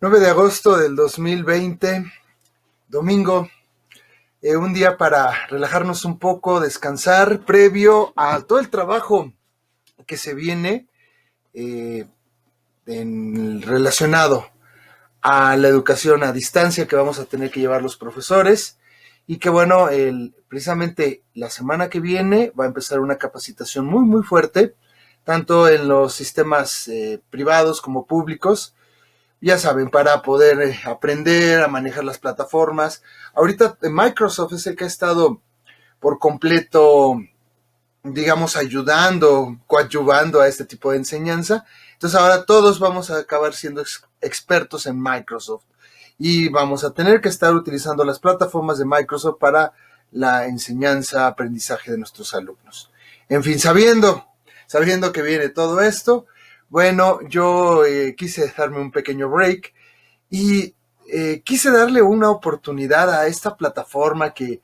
9 de agosto del 2020, domingo, un día para relajarnos un poco, descansar, previo a todo el trabajo que se viene relacionado a la educación a distancia que vamos a tener que llevar los profesores, y que bueno, precisamente la semana que viene va a empezar una capacitación muy fuerte, tanto en los sistemas privados como públicos. Ya saben, para poder aprender a manejar las plataformas. Ahorita Microsoft es el que ha estado por completo, digamos, ayudando, coadyuvando a este tipo de enseñanza. Entonces ahora todos vamos a acabar siendo expertos en Microsoft y vamos a tener que estar utilizando las plataformas de Microsoft para la enseñanza, aprendizaje de nuestros alumnos. En fin, sabiendo que viene todo esto, bueno, yo quise darme un pequeño break y quise darle una oportunidad a esta plataforma que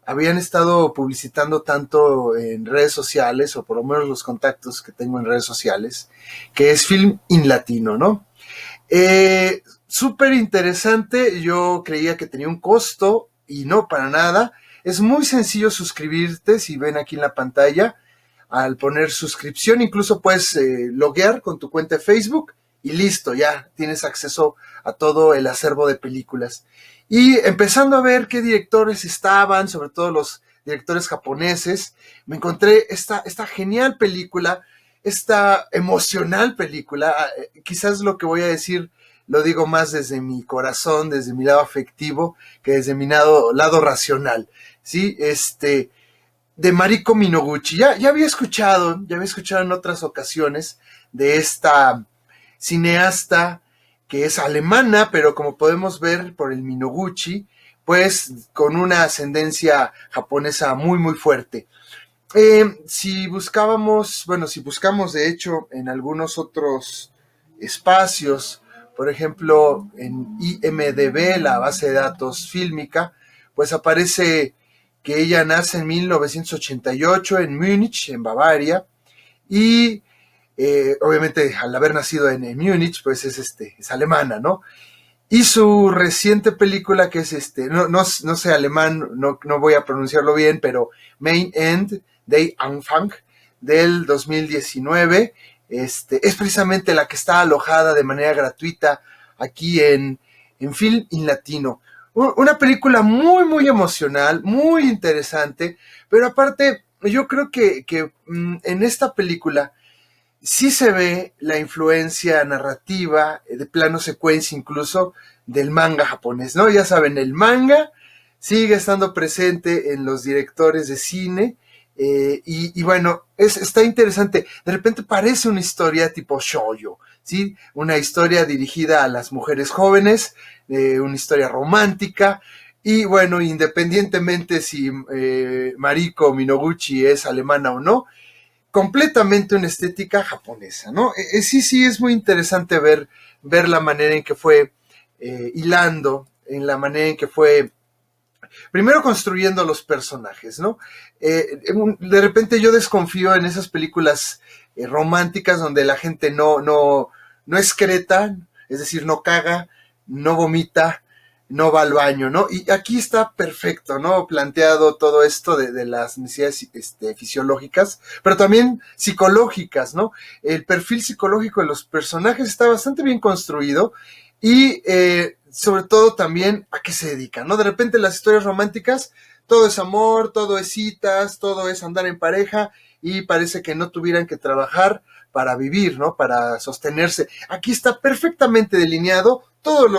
habían estado publicitando tanto en redes sociales, o por lo menos los contactos que tengo en redes sociales, que es Film in Latino, ¿no? Súper interesante. Yo creía que tenía un costo y no, para nada. Es muy sencillo suscribirte. Si ven aquí en la pantalla, al poner suscripción, incluso puedes loguear con tu cuenta de Facebook y listo, ya tienes acceso a todo el acervo de películas. Y empezando a ver qué directores estaban, sobre todo los directores japoneses, me encontré esta genial película, esta emocional película. Quizás lo que voy a decir lo digo más desde mi corazón, desde mi lado afectivo, que desde mi lado racional, ¿sí? De Mariko Minoguchi. Ya había escuchado en otras ocasiones de esta cineasta que es alemana, pero como podemos ver por el Minoguchi, pues con una ascendencia japonesa muy fuerte. Si buscamos de hecho en algunos otros espacios, por ejemplo en IMDb, la base de datos fílmica, pues aparece que ella nace en 1988 en Múnich, en Bavaria, y obviamente al haber nacido en Múnich, pues es alemana, ¿no? Y su reciente película, que es no sé alemán, no voy a pronunciarlo bien, pero Mein End, Der Anfang, del 2019, es precisamente la que está alojada de manera gratuita aquí en Film in Latino. Una película muy emocional, muy interesante, pero aparte yo creo que en esta película sí se ve la influencia narrativa, de plano secuencia incluso, del manga japonés, ¿no? Ya saben, el manga sigue estando presente en los directores de cine, y bueno, está interesante. De repente parece una historia tipo shoujo, ¿sí? Una historia dirigida a las mujeres jóvenes, una historia romántica. Y bueno, independientemente si Mariko Minoguchi es alemana o no, completamente una estética japonesa, ¿no? Sí, es muy interesante ver la manera en que fue hilando, en la manera en que fue primero construyendo los personajes, ¿no? De repente yo desconfío en esas películas románticas donde la gente no excreta, es decir, no caga, no vomita, no va al baño, ¿no? Y aquí está perfecto, ¿no? Planteado todo esto de las necesidades fisiológicas, pero también psicológicas, ¿no? El perfil psicológico de los personajes está bastante bien construido y sobre todo también a qué se dedican, ¿no? De repente las historias románticas, todo es amor, todo es citas, todo es andar en pareja y parece que no tuvieran que trabajar para vivir, ¿no? Para sostenerse. Aquí está perfectamente delineado todos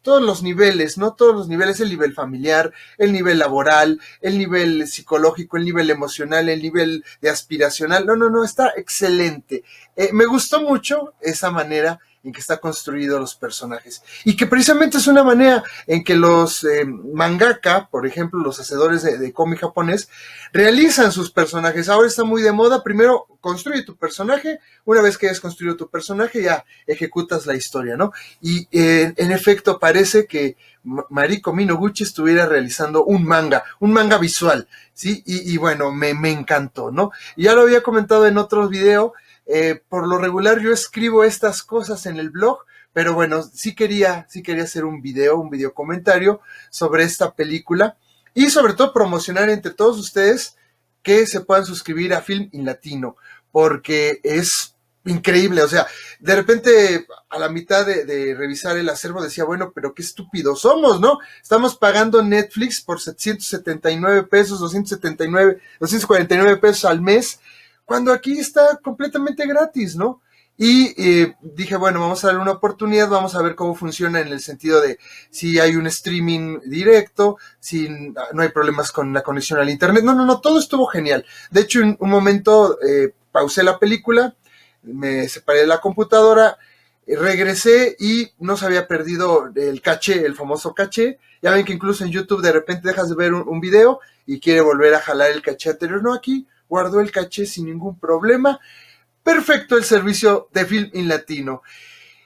los niveles, ¿no? Todos los niveles, el nivel familiar, el nivel laboral, el nivel psicológico, el nivel emocional, el nivel de aspiracional. No, está excelente. Me gustó mucho esa manera en que está construido los personajes, y que precisamente es una manera en que los mangaka, por ejemplo, los hacedores de cómic japonés, realizan sus personajes. Ahora está muy de moda, primero construye tu personaje, una vez que hayas construido tu personaje ya ejecutas la historia, ¿no? Y en efecto parece que Mariko Minoguchi estuviera realizando un manga visual, ¿sí? Y bueno, me encantó, ¿no? Y ya lo había comentado en otro video. Por lo regular yo escribo estas cosas en el blog, pero bueno, sí quería hacer un video comentario sobre esta película y sobre todo promocionar entre todos ustedes que se puedan suscribir a Film in Latino, porque es increíble. O sea, de repente a la mitad de revisar el acervo decía, bueno, pero qué estúpidos somos, ¿no? Estamos pagando Netflix por 779 pesos, 279, 249 pesos al mes, cuando aquí está completamente gratis, ¿no? Y dije, bueno, vamos a darle una oportunidad, vamos a ver cómo funciona en el sentido de si hay un streaming directo, si no hay problemas con la conexión al internet. No, todo estuvo genial. De hecho, en un momento pausé la película, me separé de la computadora, regresé y no se había perdido el caché, el famoso caché. Ya ven que incluso en YouTube de repente dejas de ver un video y quiere volver a jalar el caché anterior. No, aquí guardó el caché sin ningún problema. Perfecto el servicio de Film in Latino.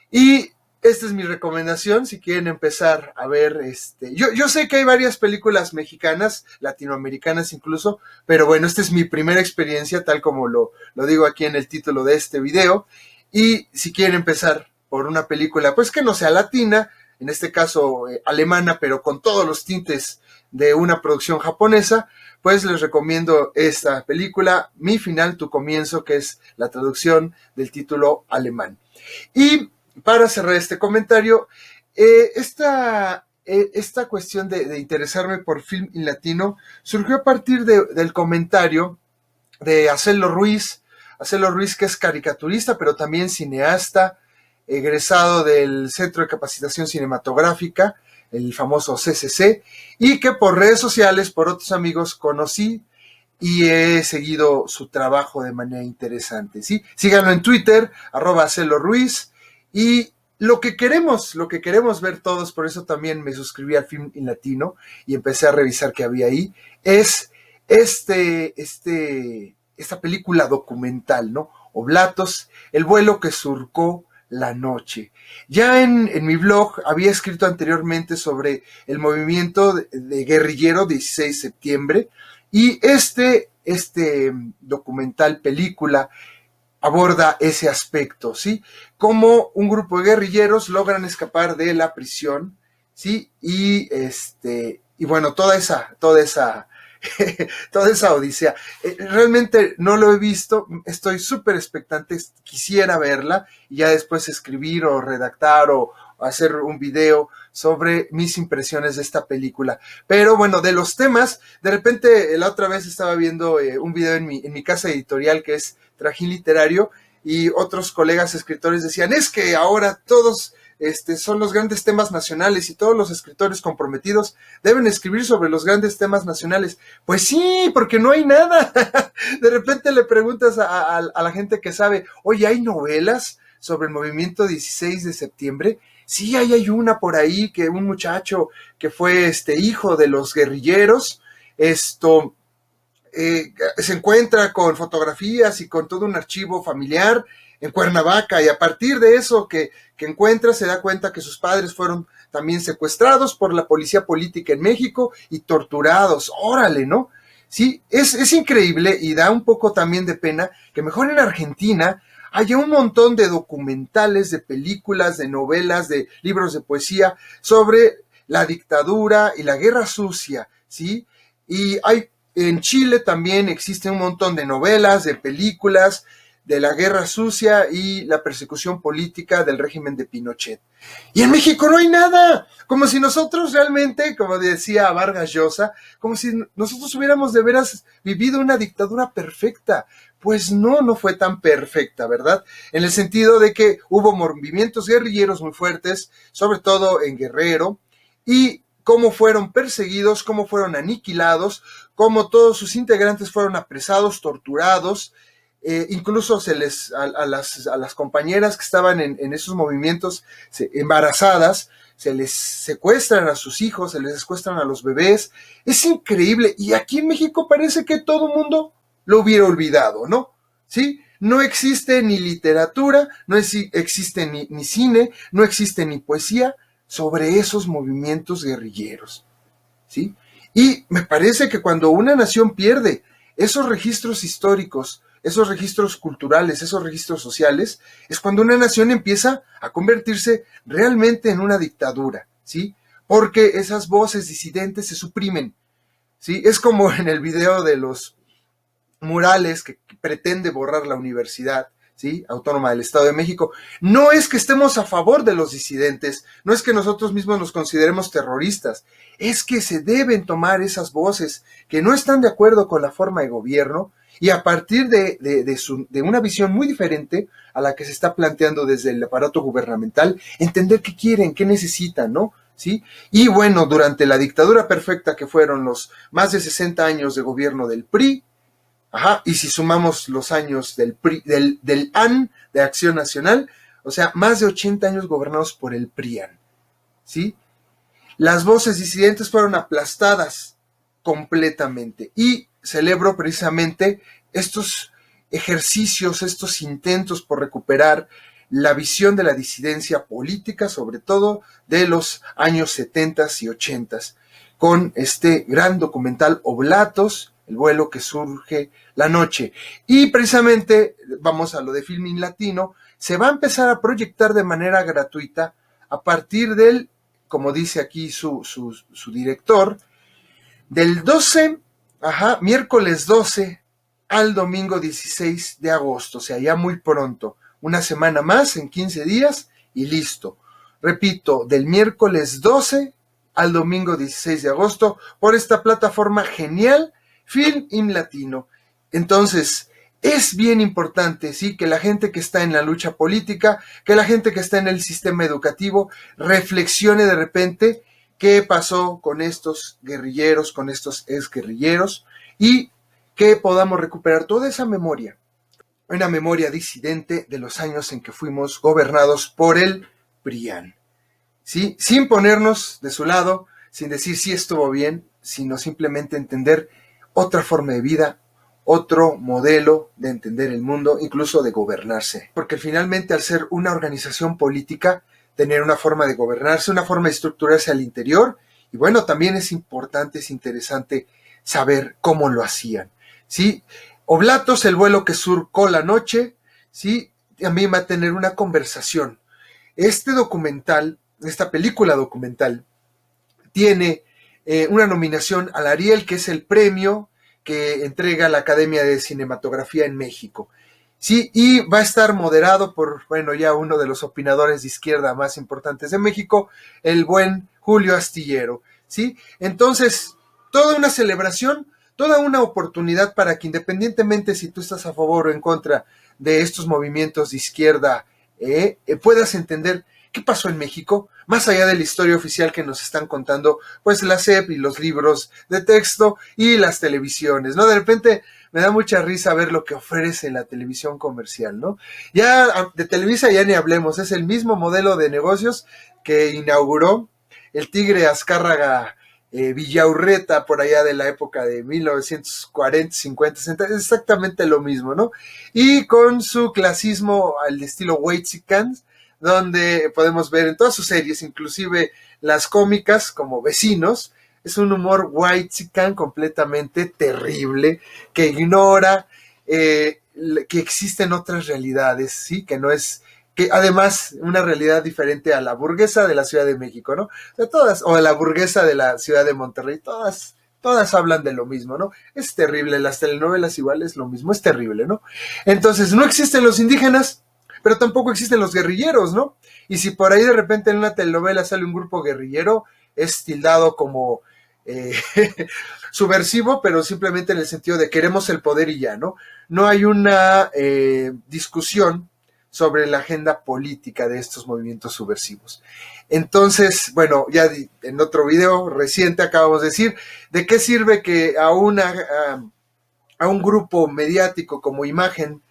Y esta es mi recomendación si quieren empezar a ver. Yo sé que hay varias películas mexicanas, latinoamericanas incluso, pero bueno, esta es mi primera experiencia, tal como lo digo aquí en el título de este video. Y si quieren empezar por una película, pues que no sea latina, en este caso alemana, pero con todos los tintes de una producción japonesa, pues les recomiendo esta película, Mi final, tu comienzo, que es la traducción del título alemán. Y para cerrar este comentario, esta cuestión de interesarme por Film in Latino surgió a partir del comentario de Acelo Ruiz, que es caricaturista, pero también cineasta, egresado del Centro de Capacitación Cinematográfica, el famoso CCC, y que por redes sociales, por otros amigos, conocí y he seguido su trabajo de manera interesante, ¿sí? Síganlo en Twitter, @CeloRuiz, y lo que queremos ver todos, por eso también me suscribí a Film in Latino y empecé a revisar qué había ahí, es esta película documental, ¿no? Oblatos, el vuelo que surcó la noche. Ya en mi blog había escrito anteriormente sobre el movimiento de guerrillero 16 de septiembre y este documental película aborda ese aspecto, ¿sí? Cómo un grupo de guerrilleros logran escapar de la prisión, ¿sí? Y bueno, toda esa toda esa odisea. Realmente no lo he visto, estoy súper expectante, quisiera verla y ya después escribir o redactar o hacer un video sobre mis impresiones de esta película. Pero bueno, de los temas, de repente la otra vez estaba viendo un video en mi casa editorial que es Trajín Literario y otros colegas escritores decían, es que ahora todos son los grandes temas nacionales y todos los escritores comprometidos deben escribir sobre los grandes temas nacionales. Pues sí, porque no hay nada. De repente le preguntas a la gente que sabe, oye, ¿hay novelas sobre el movimiento 16 de septiembre? Sí, hay una por ahí, que un muchacho que fue hijo de los guerrilleros, se encuentra con fotografías y con todo un archivo familiar en Cuernavaca, y a partir de eso que encuentra se da cuenta que sus padres fueron también secuestrados por la policía política en México y torturados. Órale, ¿no? Sí, es increíble y da un poco también de pena que mejor en Argentina haya un montón de documentales, de películas, de novelas, de libros de poesía sobre la dictadura y la guerra sucia, ¿sí? Y en Chile también existen un montón de novelas, de películas, de la guerra sucia y la persecución política del régimen de Pinochet. Y en México no hay nada, como si nosotros realmente, como decía Vargas Llosa, como si nosotros hubiéramos de veras vivido una dictadura perfecta. Pues no fue tan perfecta, ¿verdad? En el sentido de que hubo movimientos guerrilleros muy fuertes, sobre todo en Guerrero, y cómo fueron perseguidos, cómo fueron aniquilados, cómo todos sus integrantes fueron apresados, torturados, incluso a las compañeras que estaban en esos movimientos embarazadas, se les secuestran a sus hijos, se les secuestran a los bebés. Es increíble, y aquí en México parece que todo el mundo lo hubiera olvidado, ¿no? ¿Sí? No existe ni literatura, no existe ni cine, no existe ni poesía sobre esos movimientos guerrilleros, ¿sí? Y me parece que cuando una nación pierde esos registros históricos esos registros culturales, esos registros sociales, es cuando una nación empieza a convertirse realmente en una dictadura, ¿sí? Porque esas voces disidentes se suprimen, ¿sí? Es como en el video de los murales que pretende borrar la universidad, ¿sí? Autónoma del Estado de México. No es que estemos a favor de los disidentes, no es que nosotros mismos nos consideremos terroristas, es que se deben tomar esas voces que no están de acuerdo con la forma de gobierno y a partir de una visión muy diferente a la que se está planteando desde el aparato gubernamental, entender qué quieren, qué necesitan, ¿no? ¿Sí? Y bueno, durante la dictadura perfecta que fueron los más de 60 años de gobierno del PRI, ajá, y si sumamos los años del AN, de Acción Nacional, o sea, más de 80 años gobernados por el PRIAN, ¿sí? Las voces disidentes fueron aplastadas completamente y celebro precisamente estos ejercicios, estos intentos por recuperar la visión de la disidencia política, sobre todo de los años 70 y 80, con este gran documental Oblatos, el vuelo que surge la noche. Y precisamente, vamos a lo de Filmin Latino, se va a empezar a proyectar de manera gratuita a partir del, como dice aquí su director, del 12, miércoles 12 al domingo 16 de agosto, o sea, ya muy pronto, una semana más, en 15 días y listo. Repito, del miércoles 12 al domingo 16 de agosto, por esta plataforma genial, Filmin Latino. Entonces, es bien importante, sí, que la gente que está en la lucha política, que la gente que está en el sistema educativo, reflexione de repente qué pasó con estos guerrilleros, con estos exguerrilleros, y que podamos recuperar toda esa memoria, una memoria disidente de los años en que fuimos gobernados por el PRIAN, ¿sí? Sin ponernos de su lado, sin decir sí estuvo bien, sino simplemente entender otra forma de vida, otro modelo de entender el mundo, incluso de gobernarse. Porque finalmente, al ser una organización política, tener una forma de gobernarse, una forma de estructurarse al interior, y bueno, también es importante, es interesante saber cómo lo hacían, ¿sí? Oblatos, el vuelo que surcó la noche, ¿sí? También va a tener una conversación. Este documental, esta película documental, tiene una nominación al Ariel, que es el premio que entrega la Academia de Cinematografía en México. Sí, y va a estar moderado por, bueno, ya uno de los opinadores de izquierda más importantes de México, el buen Julio Astillero, ¿sí? Entonces, toda una celebración, toda una oportunidad para que independientemente si tú estás a favor o en contra de estos movimientos de izquierda, puedas entender qué pasó en México, más allá de la historia oficial que nos están contando, pues la SEP y los libros de texto y las televisiones, ¿no? De repente me da mucha risa ver lo que ofrece la televisión comercial, ¿no? Ya de Televisa ya ni hablemos, es el mismo modelo de negocios que inauguró el Tigre Azcárraga Villaurreta por allá de la época de 1940, 50, 60, es exactamente lo mismo, ¿no? Y con su clasismo al estilo Whitexicans, donde podemos ver en todas sus series, inclusive las cómicas como Vecinos, es un humor whitezican completamente terrible, que ignora que existen otras realidades, ¿sí? Que no es, que además una realidad diferente a la burguesa de la Ciudad de México, ¿no? O sea, todas, o a la burguesa de la Ciudad de Monterrey, todas hablan de lo mismo, ¿no? Es terrible, las telenovelas igual es lo mismo, es terrible, ¿no? Entonces, no existen los indígenas, pero tampoco existen los guerrilleros, ¿no? Y si por ahí de repente en una telenovela sale un grupo guerrillero, es tildado como subversivo, pero simplemente en el sentido de queremos el poder y ya, ¿no? No hay una discusión sobre la agenda política de estos movimientos subversivos. Entonces, bueno, ya en otro video reciente acabamos de decir, ¿de qué sirve que a un grupo mediático como Imagen,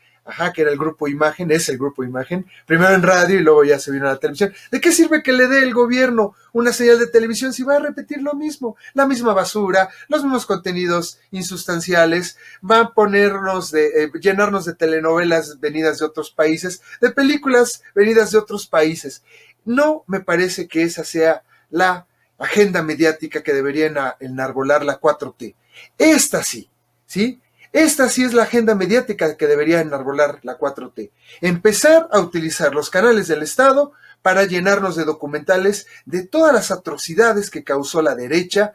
que era el grupo Imagen, es el grupo Imagen, primero en radio y luego ya se vino a la televisión? ¿De qué sirve que le dé el gobierno una señal de televisión si va a repetir lo mismo? La misma basura, los mismos contenidos insustanciales, va a ponernos llenarnos de telenovelas venidas de otros países, de películas venidas de otros países. No me parece que esa sea la agenda mediática que debería enarbolar la 4T. Esta sí, ¿sí? Esta sí es la agenda mediática que debería enarbolar la 4T. Empezar a utilizar los canales del Estado para llenarnos de documentales de todas las atrocidades que causó la derecha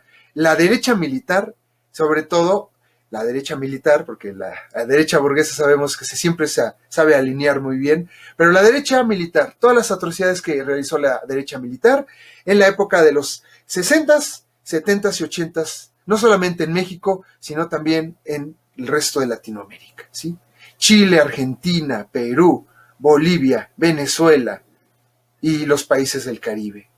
militar, sobre todo la derecha militar, porque la derecha burguesa sabemos que siempre se sabe alinear muy bien, pero la derecha militar, todas las atrocidades que realizó la derecha militar en la época de los 60s, 70s y 80s, no solamente en México, sino también en el resto de Latinoamérica, ¿sí? Chile, Argentina, Perú, Bolivia, Venezuela y los países del Caribe.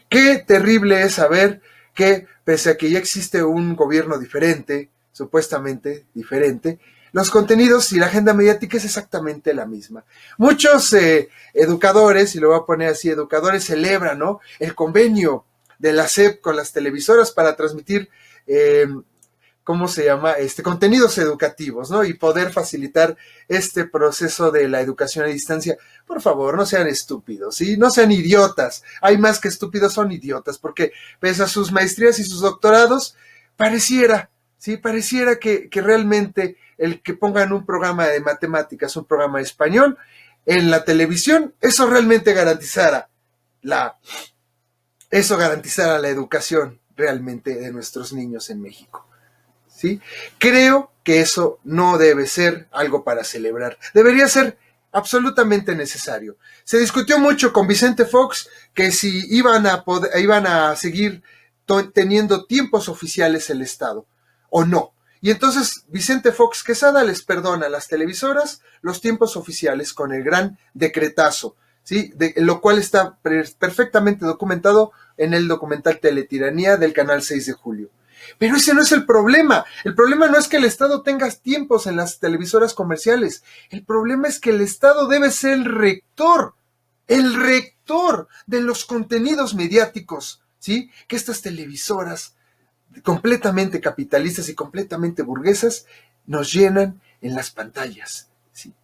Qué terrible es saber que, pese a que ya existe un gobierno diferente, supuestamente diferente, los contenidos y la agenda mediática es exactamente la misma. Muchos educadores, y lo voy a poner así, educadores celebran, ¿no?, el convenio de la SEP con las televisoras para transmitir ¿cómo se llama? Contenidos educativos, ¿no? Y poder facilitar este proceso de la educación a distancia. Por favor, no sean estúpidos, ¿sí? No sean idiotas. Hay más que estúpidos, son idiotas, porque pese a sus maestrías y sus doctorados, pareciera, ¿sí? Pareciera que realmente el que pongan un programa de matemáticas, un programa de español en la televisión, eso realmente garantizara la educación realmente de nuestros niños en México. ¿Sí? Creo que eso no debe ser algo para celebrar. Debería ser absolutamente necesario. Se discutió mucho con Vicente Fox que si iban a seguir teniendo tiempos oficiales el Estado o no. Y entonces Vicente Fox Quesada les perdona a las televisoras los tiempos oficiales con el gran decretazo, ¿sí? Lo cual está perfectamente documentado en el documental Teletiranía del canal 6 de julio. Pero ese no es el problema. El problema no es que el Estado tenga tiempos en las televisoras comerciales. El problema es que el Estado debe ser el rector de los contenidos mediáticos, ¿sí? Que estas televisoras completamente capitalistas y completamente burguesas nos llenan en las pantallas, ¿sí?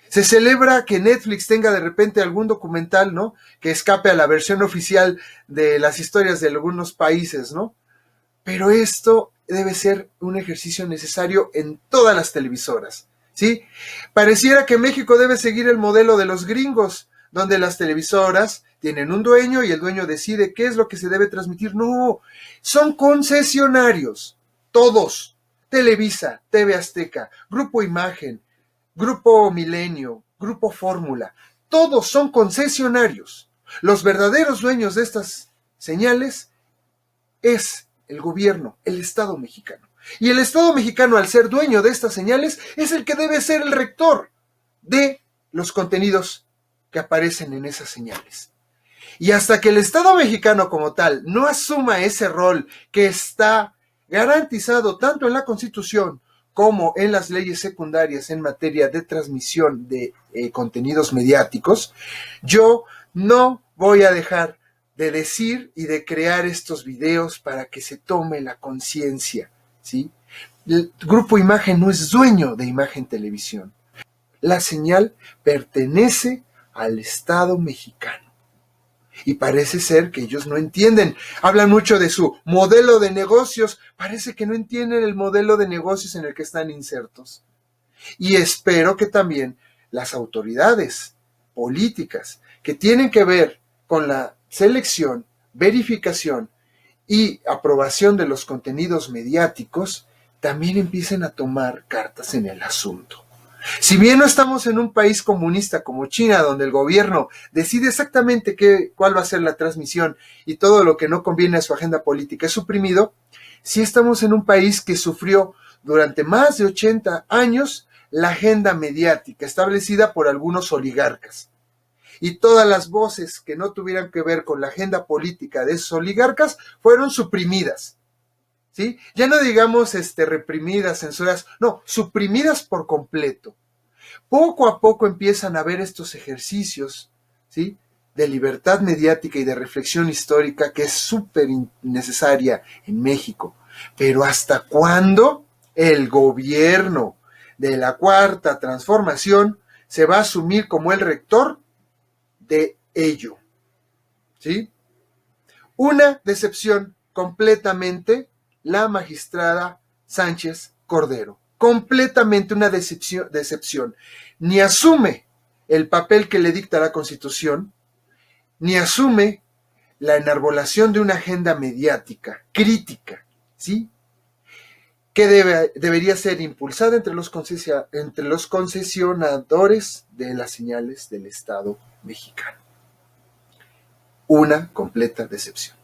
Se celebra que Netflix tenga de repente algún documental, ¿no?, que escape a la versión oficial de las historias de algunos países, ¿no? Pero esto debe ser un ejercicio necesario en todas las televisoras, ¿sí? Pareciera que México debe seguir el modelo de los gringos, donde las televisoras tienen un dueño y el dueño decide qué es lo que se debe transmitir. No, son concesionarios, todos. Televisa, TV Azteca, Grupo Imagen, Grupo Milenio, Grupo Fórmula, todos son concesionarios. Los verdaderos dueños de estas señales es el gobierno, el Estado mexicano. Y el Estado mexicano, al ser dueño de estas señales, es el que debe ser el rector de los contenidos que aparecen en esas señales. Y hasta que el Estado mexicano como tal no asuma ese rol que está garantizado tanto en la Constitución como en las leyes secundarias en materia de transmisión de contenidos mediáticos, yo no voy a dejar de decir y de crear estos videos para que se tome la conciencia, ¿sí? El Grupo Imagen no es dueño de Imagen Televisión. La señal pertenece al Estado mexicano. Y parece ser que ellos no entienden. Hablan mucho de su modelo de negocios. Parece que no entienden el modelo de negocios en el que están insertos. Y espero que también las autoridades políticas que tienen que ver con la selección, verificación y aprobación de los contenidos mediáticos también empiecen a tomar cartas en el asunto. Si bien no estamos en un país comunista como China, donde el gobierno decide exactamente cuál va a ser la transmisión y todo lo que no conviene a su agenda política es suprimido, sí estamos en un país que sufrió durante más de 80 años la agenda mediática establecida por algunos oligarcas. Y todas las voces que no tuvieran que ver con la agenda política de esos oligarcas fueron suprimidas, ¿sí? Ya no digamos reprimidas, censuradas, no, suprimidas por completo. Poco a poco empiezan a haber estos ejercicios, ¿sí?, de libertad mediática y de reflexión histórica que es súper necesaria en México. Pero ¿hasta cuándo el gobierno de la Cuarta Transformación se va a asumir como el rector de ello? ¿Sí? Una decepción completamente la magistrada Sánchez Cordero. completamente una decepción. Ni asume el papel que le dicta la Constitución, ni asume la enarbolación de una agenda mediática, crítica, ¿sí? Que debería ser impulsada entre los concesionadores de las señales del Estado mexicano. Una completa decepción.